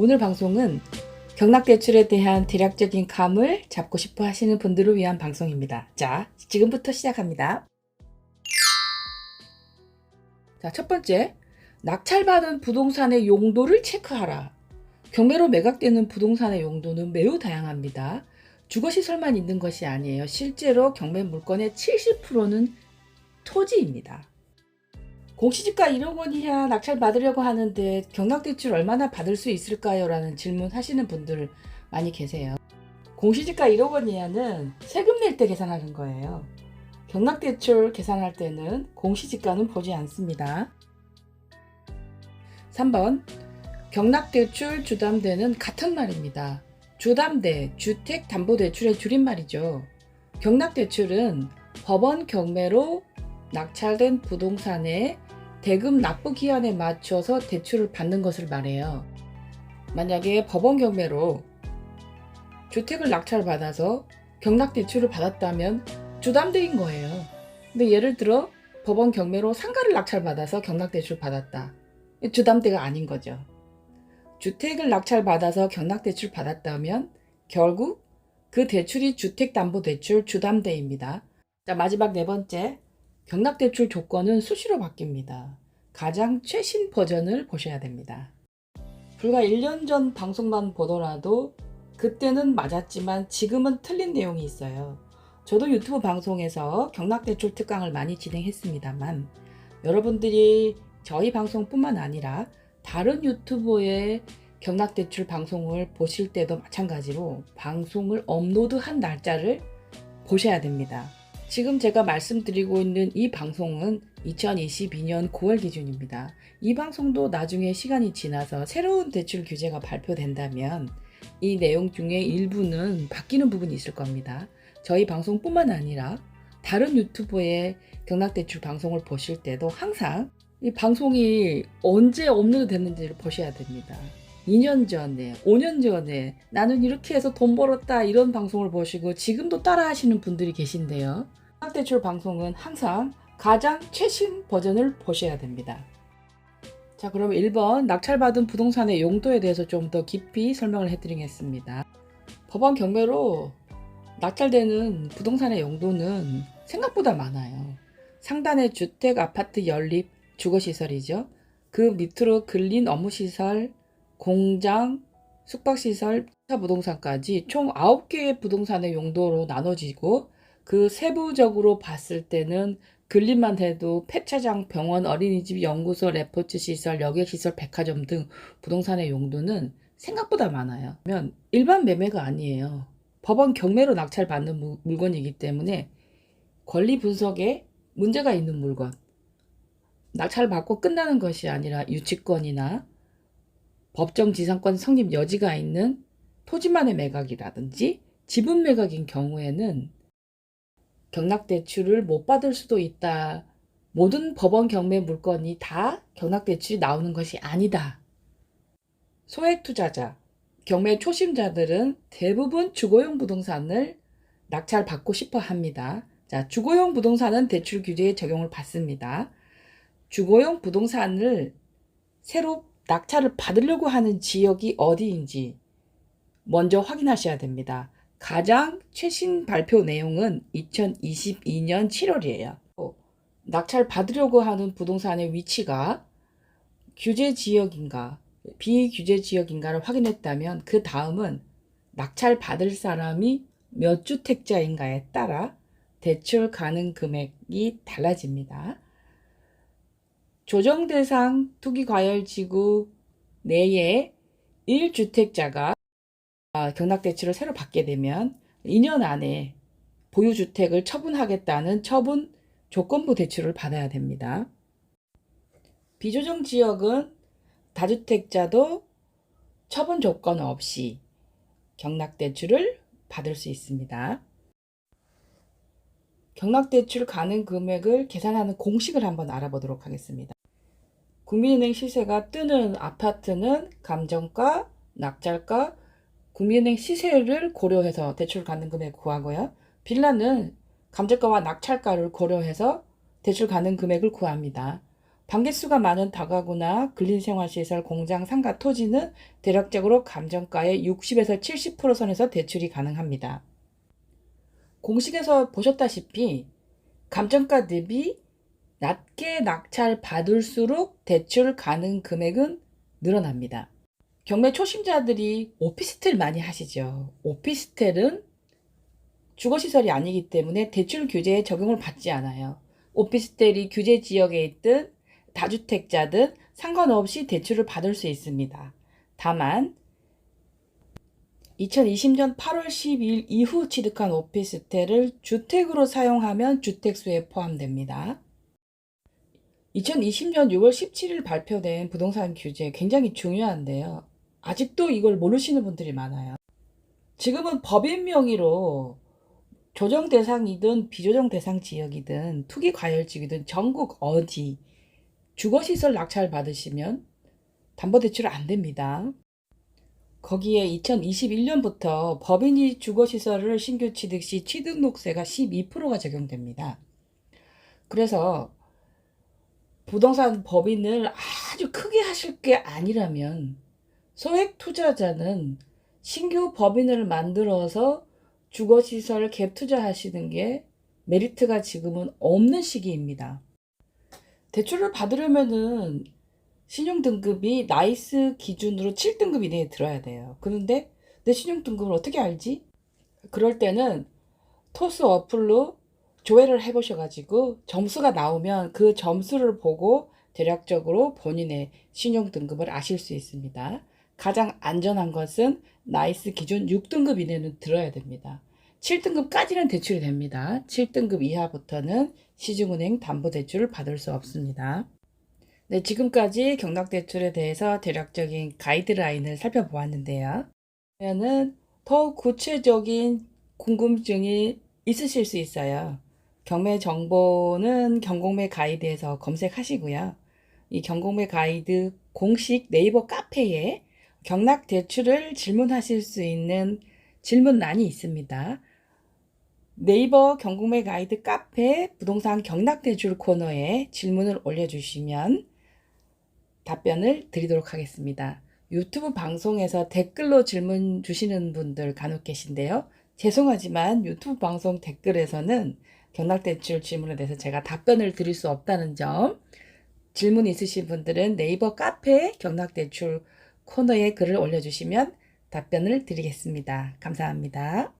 오늘 방송은 경락대출에 대한 대략적인 감을 잡고 싶어 하시는 분들을 위한 방송입니다. 자, 지금부터 시작합니다. 자, 첫 번째, 낙찰받은 부동산의 용도를 체크하라. 경매로 매각되는 부동산의 용도는 매우 다양합니다. 주거시설만 있는 것이 아니에요. 실제로 경매 물건의 70%는 토지입니다. 공시지가 1억 원 이하 낙찰 받으려고 하는데 경락대출 얼마나 받을 수 있을까요? 라는 질문 하시는 분들 많이 계세요. 공시지가 1억 원 이하는 세금 낼 때 계산하는 거예요. 경락대출 계산할 때는 공시지가는 보지 않습니다. 3번, 경락대출 주담대는 같은 말입니다. 주담대, 주택담보대출의 줄임말이죠. 경락대출은 법원 경매로 낙찰된 부동산의 대금 납부 기한에 맞춰서 대출을 받는 것을 말해요. 만약에 법원 경매로 주택을 낙찰받아서 경락대출을 받았다면 주담대인 거예요. 근데 예를 들어 법원 경매로 상가를 낙찰받아서 경락대출 받았다. 주담대가 아닌 거죠. 주택을 낙찰받아서 경락대출 받았다면 결국 그 대출이 주택담보대출 주담대입니다. 자, 마지막 네 번째, 경락대출 조건은 수시로 바뀝니다. 가장 최신 버전을 보셔야 됩니다. 불과 1년 전 방송만 보더라도 그때는 맞았지만 지금은 틀린 내용이 있어요. 저도 유튜브 방송에서 경락대출 특강을 많이 진행했습니다만 여러분들이 저희 방송뿐만 아니라 다른 유튜버의 경락대출 방송을 보실 때도 마찬가지로 방송을 업로드한 날짜를 보셔야 됩니다. 지금 제가 말씀드리고 있는 이 방송은 2022년 9월 기준입니다. 이 방송도 나중에 시간이 지나서 새로운 대출 규제가 발표된다면 이 내용 중에 일부는 바뀌는 부분이 있을 겁니다. 저희 방송뿐만 아니라 다른 유튜버의 경락대출 방송을 보실 때도 항상 이 방송이 언제 업로드 됐는지를 보셔야 됩니다. 2년 전에, 5년 전에 나는 이렇게 해서 돈 벌었다 이런 방송을 보시고 지금도 따라 하시는 분들이 계신데요. 경락대출 방송은 항상 가장 최신 버전을 보셔야 됩니다. 자, 그럼 1번 낙찰받은 부동산의 용도에 대해서 좀 더 깊이 설명을 해드리겠습니다. 법원 경매로 낙찰되는 부동산의 용도는 생각보다 많아요. 상단의 주택, 아파트, 연립, 주거시설이죠. 그 밑으로 근린 업무시설, 공장, 숙박시설, 부동산까지 총 9개의 부동산의 용도로 나눠지고 그 세부적으로 봤을 때는 근린만 해도 폐차장, 병원, 어린이집, 연구소, 레포츠시설, 여객시설, 백화점 등 부동산의 용도는 생각보다 많아요. 일반 매매가 아니에요. 법원 경매로 낙찰받는 물건이기 때문에 권리 분석에 문제가 있는 물건, 낙찰받고 끝나는 것이 아니라 유치권이나 법정 지상권 성립 여지가 있는 토지만의 매각이라든지 지분 매각인 경우에는 경락대출을 못 받을 수도 있다. 모든 법원 경매 물건이 다 경락대출이 나오는 것이 아니다. 소액 투자자, 경매 초심자들은 대부분 주거용 부동산을 낙찰받고 싶어 합니다. 자, 주거용 부동산은 대출 규제에 적용을 받습니다. 주거용 부동산을 새로 낙찰을 받으려고 하는 지역이 어디인지 먼저 확인하셔야 됩니다. 가장 최신 발표 내용은 2022년 7월이에요. 낙찰 받으려고 하는 부동산의 위치가 규제 지역인가 비규제 지역인가를 확인했다면 그 다음은 낙찰 받을 사람이 몇 주택자인가에 따라 대출 가능 금액이 달라집니다. 조정 대상 투기과열지구 내에 1주택자가 경락대출을 새로 받게 되면 2년 안에 보유주택을 처분하겠다는 처분 조건부 대출을 받아야 됩니다. 비조정 지역은 다주택자도 처분 조건 없이 경락대출을 받을 수 있습니다. 경락대출 가능 금액을 계산하는 공식을 한번 알아보도록 하겠습니다. 국민은행 시세가 뜨는 아파트는 감정가, 낙찰가, 국민은행 시세를 고려해서 대출 가능 금액 구하고요. 빌라는 감정가와 낙찰가를 고려해서 대출 가능 금액을 구합니다. 반개수가 많은 다가구나 근린생활시설, 공장, 상가, 토지는 대략적으로 감정가의 60에서 70% 선에서 대출이 가능합니다. 공식에서 보셨다시피 감정가 대비 낮게 낙찰 받을수록 대출 가능 금액은 늘어납니다. 경매 초심자들이 오피스텔 많이 하시죠. 오피스텔은 주거시설이 아니기 때문에 대출 규제에 적용을 받지 않아요. 오피스텔이 규제 지역에 있든 다주택자든 상관없이 대출을 받을 수 있습니다. 다만 2020년 8월 10일 이후 취득한 오피스텔을 주택으로 사용하면 주택수에 포함됩니다. 2020년 6월 17일 발표된 부동산 규제 굉장히 중요한데요. 아직도 이걸 모르시는 분들이 많아요. 지금은 법인 명의로 조정 대상이든 비조정 대상 지역이든 투기 과열지이든 전국 어디 주거시설 낙찰 받으시면 담보대출 안 됩니다. 거기에 2021년부터 법인이 주거시설을 신규 취득 시 취득록세가 12%가 적용됩니다. 그래서 부동산 법인을 아주 크게 하실 게 아니라면 소액 투자자는 신규 법인을 만들어서 주거시설 갭 투자하시는 게 메리트가 지금은 없는 시기입니다. 대출을 받으려면은 신용등급이 나이스 기준으로 7등급 이내에 들어야 돼요. 그런데 내 신용등급을 어떻게 알지? 그럴 때는 토스 어플로 조회를 해보셔가지고 점수가 나오면 그 점수를 보고 대략적으로 본인의 신용등급을 아실 수 있습니다. 가장 안전한 것은 나이스 기준 6등급 이내는 들어야 됩니다. 7등급까지는 대출이 됩니다. 7등급 이하부터는 시중은행 담보대출을 받을 수 없습니다. 네, 지금까지 경락대출에 대해서 대략적인 가이드라인을 살펴보았는데요. 그러면은 더욱 구체적인 궁금증이 있으실 수 있어요. 경매 정보는 경공매 가이드에서 검색하시고요. 이 경공매 가이드 공식 네이버 카페에 경락대출을 질문하실 수 있는 질문란이 있습니다. 네이버 경공매 가이드 카페 부동산 경락대출 코너에 질문을 올려주시면 답변을 드리도록 하겠습니다. 유튜브 방송에서 댓글로 질문 주시는 분들 간혹 계신데요. 죄송하지만 유튜브 방송 댓글에서는 경락대출 질문에 대해서 제가 답변을 드릴 수 없다는 점, 질문 있으신 분들은 네이버 카페 경락대출 코너에 글을 올려주시면 답변을 드리겠습니다. 감사합니다.